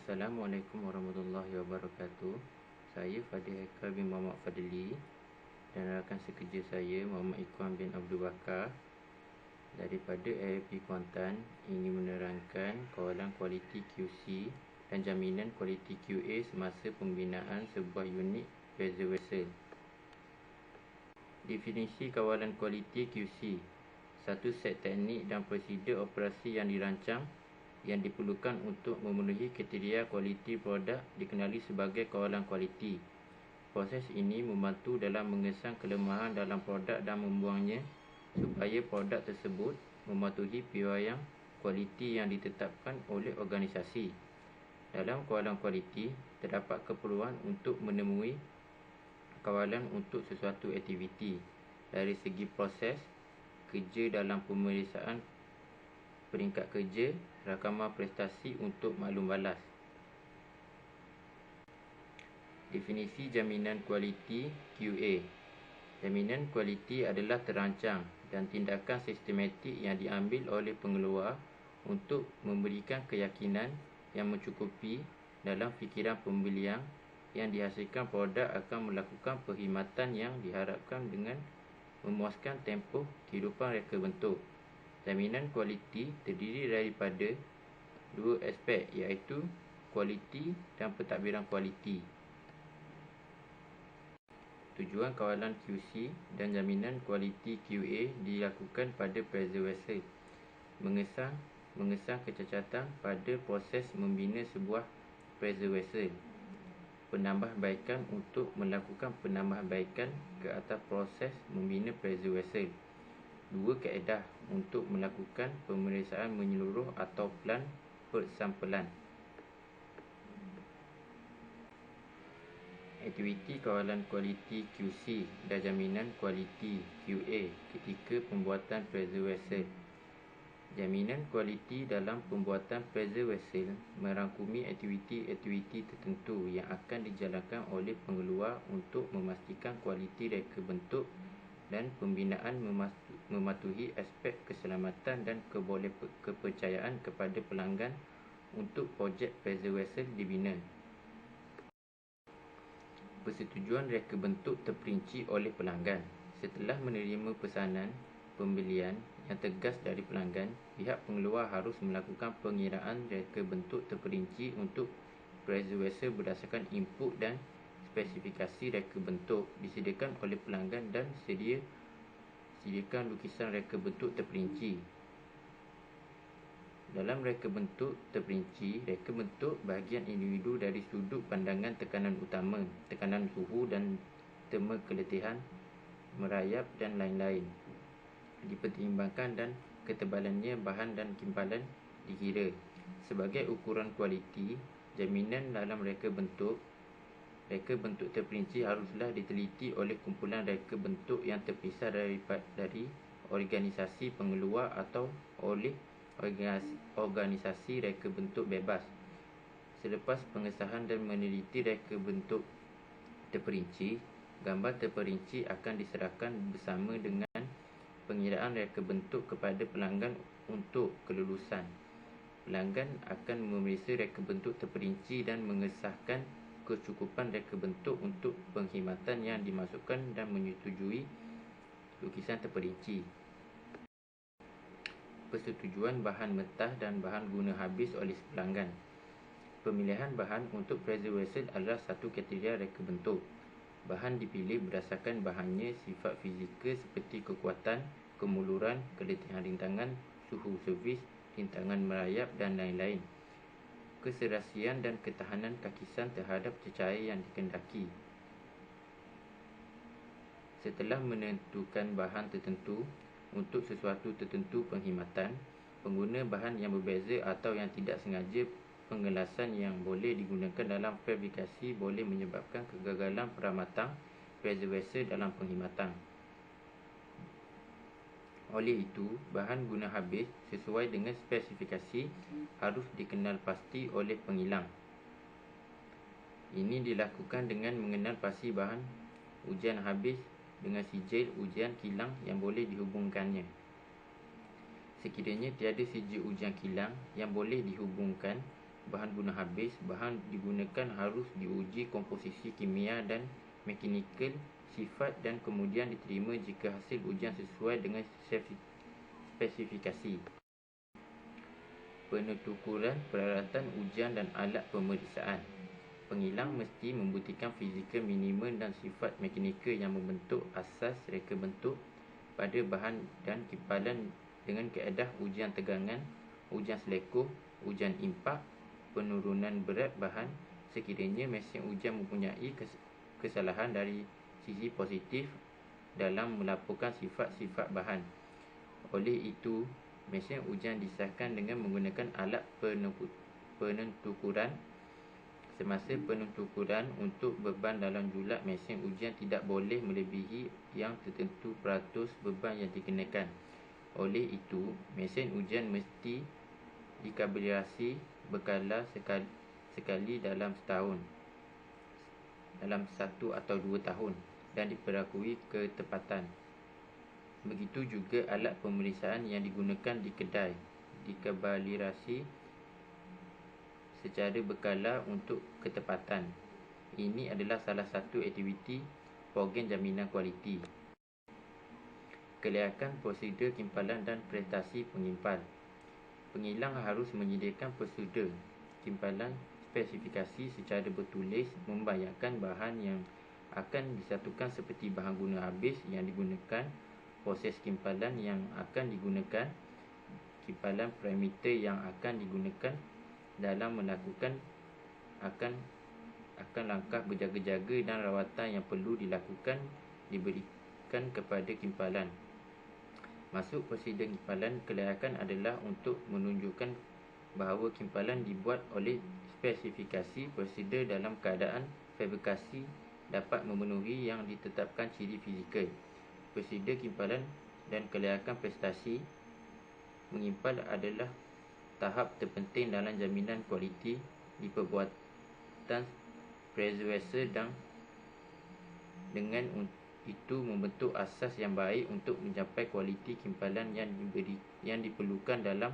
Assalamualaikum warahmatullahi wabarakatuh. Saya Fadil Haikal bin Muhammad Fadli dan rakan sekerja saya Muhammad Ikhwan bin Abdul Bakar daripada AIP Kuantan ingin menerangkan kawalan kualiti QC dan jaminan kualiti QA semasa pembinaan sebuah unit pressure vessel. Definisi kawalan kualiti QC: satu set teknik dan prosedur operasi yang dirancang yang diperlukan untuk memenuhi kriteria kualiti produk dikenali sebagai kawalan kualiti. Proses ini membantu dalam mengesan kelemahan dalam produk dan membuangnya supaya produk tersebut mematuhi piawaian kualiti yang ditetapkan oleh organisasi. Dalam kawalan kualiti, terdapat keperluan untuk menemui kawalan untuk sesuatu aktiviti dari segi proses, kerja dalam pemeriksaan peringkat kerja, rakaman prestasi untuk maklum balas. Definisi jaminan kualiti QA. Jaminan kualiti adalah terancang dan tindakan sistematik yang diambil oleh pengeluar untuk memberikan keyakinan yang mencukupi dalam fikiran pembelian yang dihasilkan produk akan melakukan perkhidmatan yang diharapkan dengan memuaskan tempoh kehidupan reka bentuk. Jaminan kualiti terdiri daripada dua aspek, iaitu kualiti dan pentadbiran kualiti. Tujuan kawalan QC dan jaminan kualiti QA dilakukan pada pressure vessel. Mengesang kecacatan pada proses membina sebuah pressure vessel. Penambahbaikan untuk melakukan penambahbaikan ke atas proses membina pressure vessel. Dua kaedah untuk melakukan pemeriksaan menyeluruh atau plan persampelan. Aktiviti kawalan kualiti QC dan jaminan kualiti QA ketika pembuatan pressure vessel. Jaminan kualiti dalam pembuatan pressure vessel merangkumi aktiviti-aktiviti tertentu yang akan dijalankan oleh pengeluar untuk memastikan kualiti reka bentuk dan pembinaan mematuhi aspek keselamatan dan kepercayaan kepada pelanggan untuk projek pressure vessel dibina. Persetujuan reka bentuk terperinci oleh pelanggan. Setelah menerima pesanan pembelian yang tegas dari pelanggan, pihak pengeluar harus melakukan pengiraan reka bentuk terperinci untuk pressure vessel berdasarkan input dan spesifikasi reka bentuk disediakan oleh pelanggan dan sediakan lukisan reka bentuk terperinci. Dalam reka bentuk terperinci, reka bentuk bahagian individu dari sudut pandangan tekanan utama, tekanan suhu dan terma keletihan, merayap dan lain-lain dipertimbangkan dan ketebalannya bahan dan kimpalan dikira. Sebagai ukuran kualiti, jaminan dalam reka bentuk terperinci haruslah diteliti oleh kumpulan reka bentuk yang terpisah dari organisasi pengeluar atau oleh organisasi reka bentuk bebas. Selepas pengesahan dan meneliti reka bentuk terperinci, gambar terperinci akan diserahkan bersama dengan pengiraan reka bentuk kepada pelanggan untuk kelulusan. Pelanggan akan memeriksa reka bentuk terperinci dan mengesahkan kecukupan reka bentuk untuk perkhidmatan yang dimasukkan dan menyetujui lukisan terperinci. Persetujuan bahan mentah dan bahan guna habis oleh pelanggan. Pemilihan bahan untuk pressure vessel adalah satu kriteria reka bentuk. Bahan dipilih berdasarkan bahannya sifat fizikal seperti kekuatan, kemuluran, keletihan rintangan, suhu servis, rintangan merayap dan lain-lain. Keserasian dan ketahanan kakisan terhadap cecair yang dikehendaki. Setelah menentukan bahan tertentu untuk sesuatu tertentu perkhidmatan, pengguna bahan yang berbeza atau yang tidak sengaja pengelasan yang boleh digunakan dalam fabrikasi boleh menyebabkan kegagalan peramatan pressure vessel dalam perkhidmatan. Oleh itu, bahan guna habis sesuai dengan spesifikasi harus dikenal pasti oleh pengilang. Ini dilakukan dengan mengenal pasti bahan ujian habis dengan sijil ujian kilang yang boleh dihubungkannya. Sekiranya tiada sijil ujian kilang yang boleh dihubungkan, bahan guna habis, bahan digunakan harus diuji komposisi kimia dan mekanikal sifat dan kemudian diterima jika hasil ujian sesuai dengan spesifikasi. Penuturan peralatan ujian dan alat pemeriksaan. Pengilang mesti membuktikan fizikal minimum dan sifat mekanikal yang membentuk asas reka bentuk pada bahan dan kimpalan dengan kaedah ujian tegangan, ujian selekoh, ujian impak, penurunan berat bahan sekiranya mesin ujian mempunyai kesalahan dari sisi positif dalam melaporkan sifat-sifat bahan. Oleh itu, mesin ujian disahkan dengan menggunakan alat penentukuran. Semasa penentukuran untuk beban dalam julat mesin ujian tidak boleh melebihi yang tertentu peratus beban yang dikenakan. Oleh itu, mesin ujian mesti dikalibrasi berkala sekali dalam setahun, dalam 1 atau 2 tahun dan diperakui ketepatan. Begitu juga alat pemeriksaan yang digunakan di kedai dikalibrasi secara berkala untuk ketepatan. Ini adalah salah satu aktiviti program jaminan kualiti. Kelayakan prosedur kimpalan dan prestasi pengimpal. Pengilang harus menyediakan prosedur kimpalan spesifikasi secara bertulis membayangkan bahan yang akan disatukan seperti bahan guna habis yang digunakan, proses kimpalan yang akan digunakan, kimpalan parameter yang akan digunakan dalam melakukan akan langkah berjaga-jaga dan rawatan yang perlu dilakukan diberikan kepada kimpalan. Masuk prosedur kimpalan kelayakan adalah untuk menunjukkan bahawa kimpalan dibuat oleh spesifikasi prosedur dalam keadaan fabrikasi dapat memenuhi yang ditetapkan ciri fizikal. Prosedur kimpalan dan kelayakan prestasi mengimpal adalah tahap terpenting dalam jaminan kualiti di perbuatan pressure vessel dan dengan itu membentuk asas yang baik untuk mencapai kualiti kimpalan yang diperlukan dalam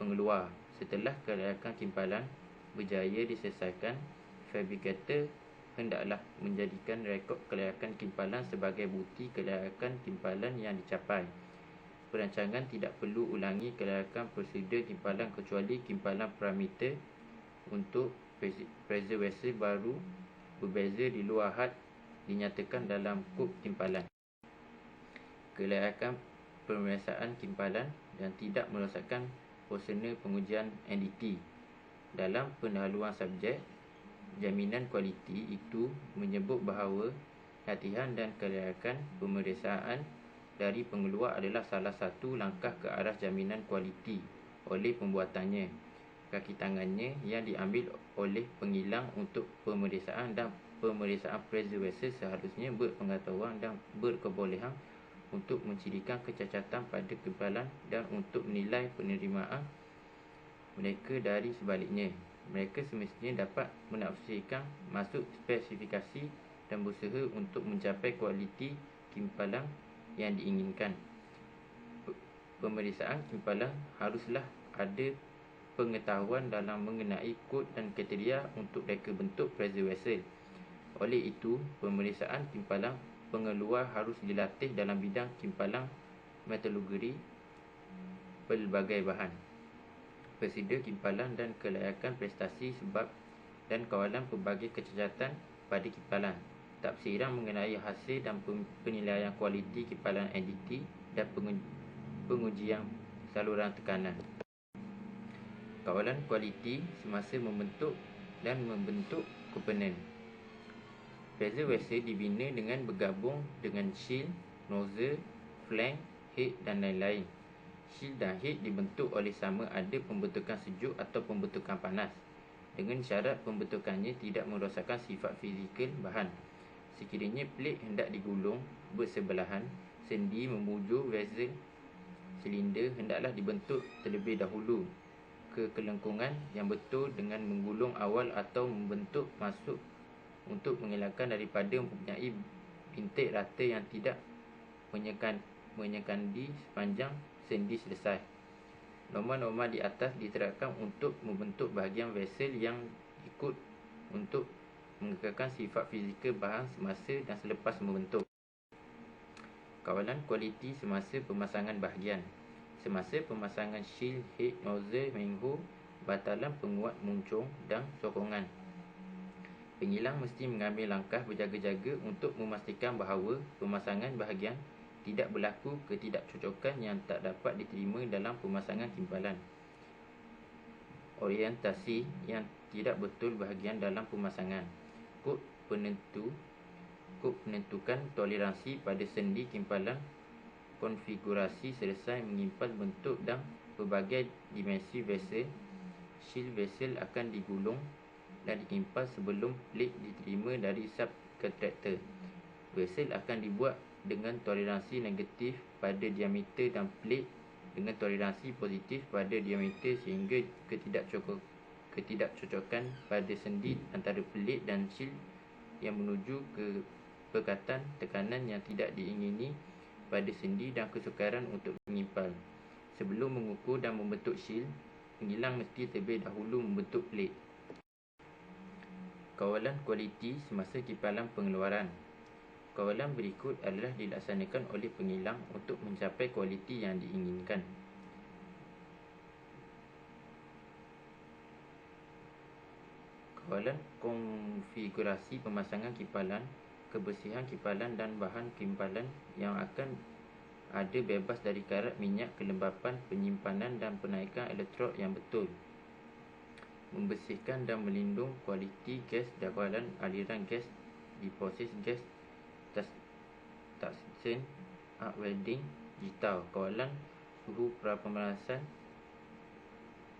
pengeluar. Setelah kelayakan kimpalan berjaya diselesaikan, fabrikator hendaklah menjadikan rekod kelayakan kimpalan sebagai bukti kelayakan kimpalan yang dicapai. Perancangan tidak perlu ulangi kelayakan prosedur kimpalan kecuali kimpalan parameter untuk pressure vessel baru berbeza di luar had dinyatakan dalam kod kimpalan. Kelayakan pemeriksaan kimpalan dan tidak merosakkan personel pengujian NDT. Dalam pendahuluan subjek, jaminan kualiti itu menyebut bahawa latihan dan kelayakan pemeriksaan dari pengeluar adalah salah satu langkah ke arah jaminan kualiti oleh pembuatannya. Kaki tangannya yang diambil oleh pengilang untuk pemeriksaan dan pemeriksaan pressure vessel seharusnya berpengetahuan dan berkebolehan untuk mencirikan kecacatan pada kimpalan dan untuk menilai penerimaan mereka dari sebaliknya. Mereka semestinya dapat menafsirkan masuk spesifikasi dan berusaha untuk mencapai kualiti kimpalan yang diinginkan. Pemeriksaan kimpalan haruslah ada pengetahuan dalam mengenai kod dan kriteria untuk reka bentuk pressure vessel. Oleh itu, pemeriksaan kimpalan pengeluar harus dilatih dalam bidang kimpalan metalurgi pelbagai bahan. Prosedur kimpalan dan kelayakan prestasi sebab dan kawalan pelbagai kecacatan pada kimpalan. Tafsiran mengenai hasil dan penilaian kualiti kimpalan NDT dan pengujian saluran tekanan. Kawalan kualiti semasa membentuk dan membentuk komponen. Pressure vessel dibina dengan bergabung dengan shield, nozzle, flank, head dan lain-lain. Shield dan head dibentuk oleh sama ada pembentukan sejuk atau pembentukan panas dengan syarat pembentukannya tidak merosakkan sifat fizikal bahan. Sekiranya plate hendak digulung bersebelahan, sendi membujur vessel silinder hendaklah dibentuk terlebih dahulu ke kelengkungan yang betul dengan menggulung awal atau membentuk masuk untuk mengelakkan daripada mempunyai bintik rata yang tidak menyekandi sepanjang sendi selesai. Norma-norma di atas diterapkan untuk membentuk bahagian vesel yang ikut untuk mengekalkan sifat fizikal bahan semasa dan selepas membentuk. Kawalan kualiti semasa pemasangan bahagian. Semasa pemasangan shield, head, nozzle, manhole, batalan penguat muncung dan sokongan, pengilang mesti mengambil langkah berjaga-jaga untuk memastikan bahawa pemasangan bahagian tidak berlaku ketidakcocokan yang tak dapat diterima dalam pemasangan timpalan. Orientasi yang tidak betul bahagian dalam pemasangan. Kod penentukan toleransi pada sendi timpalan. Konfigurasi selesai mengimpal bentuk dan pelbagai dimensi vesel. Shield vesel akan digulung dan dikimpal sebelum plate diterima dari subkontraktor. Vesel akan dibuat dengan toleransi negatif pada diameter dan plate dengan toleransi positif pada diameter sehingga ketidakcocokan pada sendi antara plate dan shield yang menuju ke pekatan tekanan yang tidak diingini pada sendi dan kesukaran untuk mengimpal. Sebelum mengukur dan membentuk shield, pengilang mesti terlebih dahulu membentuk plate. Kawalan kualiti semasa kimpalan pengeluaran. Kawalan berikut adalah dilaksanakan oleh pengilang untuk mencapai kualiti yang diinginkan. Kawalan konfigurasi pemasangan kimpalan, kebersihan kimpalan dan bahan kimpalan yang akan ada bebas dari karat minyak, kelembapan, penyimpanan dan penaikan elektrod yang betul. Membersihkan dan melindung kualiti gas kawalan aliran gas di proses gas Tungsten, arc welding, jitau, kawalan suhu pemanasan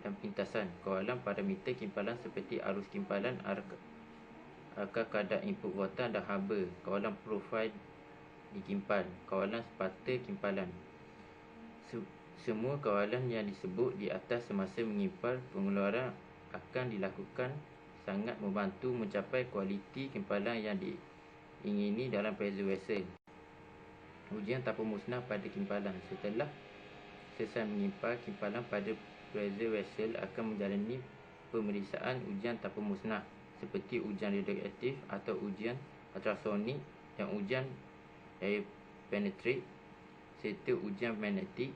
dan pintasan, kawalan parameter kimpalan seperti arus kimpalan, akar kadar input voltan dan haba, kawalan profil dikimpal, kawalan sepata kimpalan. Semua kawalan yang disebut di atas semasa mengimpal pengeluaran akan dilakukan sangat membantu mencapai kualiti kimpalan yang diingini dalam pressure vessel. Ujian tanpa musnah pada kimpalan. Setelah selesai mengimpal kimpalan pada pressure vessel akan menjalani pemeriksaan ujian tanpa musnah seperti ujian radioaktif atau ujian ultrasonik dan ujian air penetrate serta ujian magnetik.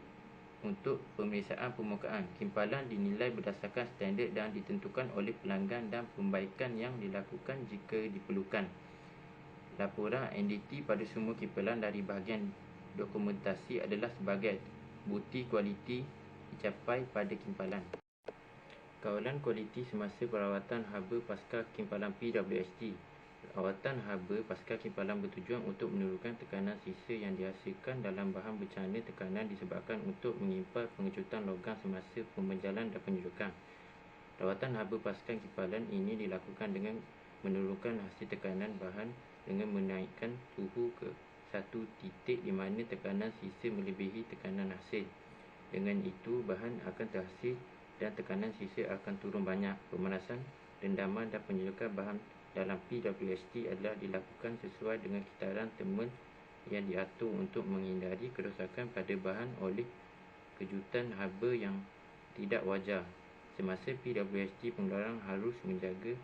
Untuk pemeriksaan permukaan, kimpalan dinilai berdasarkan standard dan ditentukan oleh pelanggan dan pembaikan yang dilakukan jika diperlukan. Laporan NDT pada semua kimpalan dari bahagian dokumentasi adalah sebagai bukti kualiti dicapai pada kimpalan. Kawalan kualiti semasa perawatan haba pasca kimpalan PWST. Rawatan haba pasca kimpalan bertujuan untuk menurunkan tekanan sisa yang dihasilkan dalam bahan bencana tekanan disebabkan untuk mengimpal pengecutan logam semasa pembenjalan dan penyejukan. Rawatan haba pasca kimpalan ini dilakukan dengan menurunkan hasil tekanan bahan dengan menaikkan suhu ke satu titik di mana tekanan sisa melebihi tekanan hasil. Dengan itu, bahan akan terhasil dan tekanan sisa akan turun banyak. Pemanasan, rendaman dan penyejukan bahan dalam PWST adalah dilakukan sesuai dengan kitaran thermal yang diatur untuk menghindari kerosakan pada bahan oleh kejutan haba yang tidak wajar. Semasa PWST, pengeluaran harus menjaga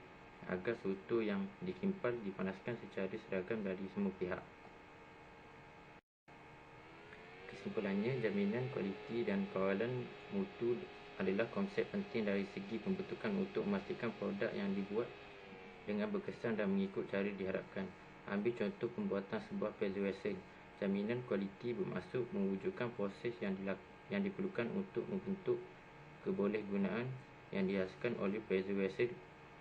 agar struktur yang dikimpal dipanaskan secara seragam dari semua pihak. Kesimpulannya, jaminan kualiti dan kawalan mutu adalah konsep penting dari segi pembentukan untuk memastikan produk yang dibuat dengan berkesan dan mengikut cara diharapkan. Ambil contoh pembuatan sebuah pressure vessel. Jaminan kualiti bermaksud mewujudkan proses yang diperlukan untuk membentuk kebolehgunaan yang dihasilkan oleh pressure vessel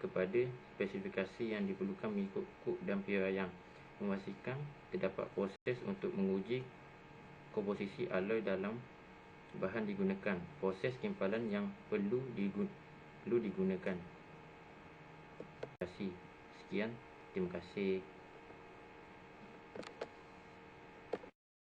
kepada spesifikasi yang diperlukan mengikut kod dan penilaian. Memastikan terdapat proses untuk menguji komposisi alloy dalam bahan digunakan. Proses kimpalan yang perlu digunakan. Sekian, terima kasih.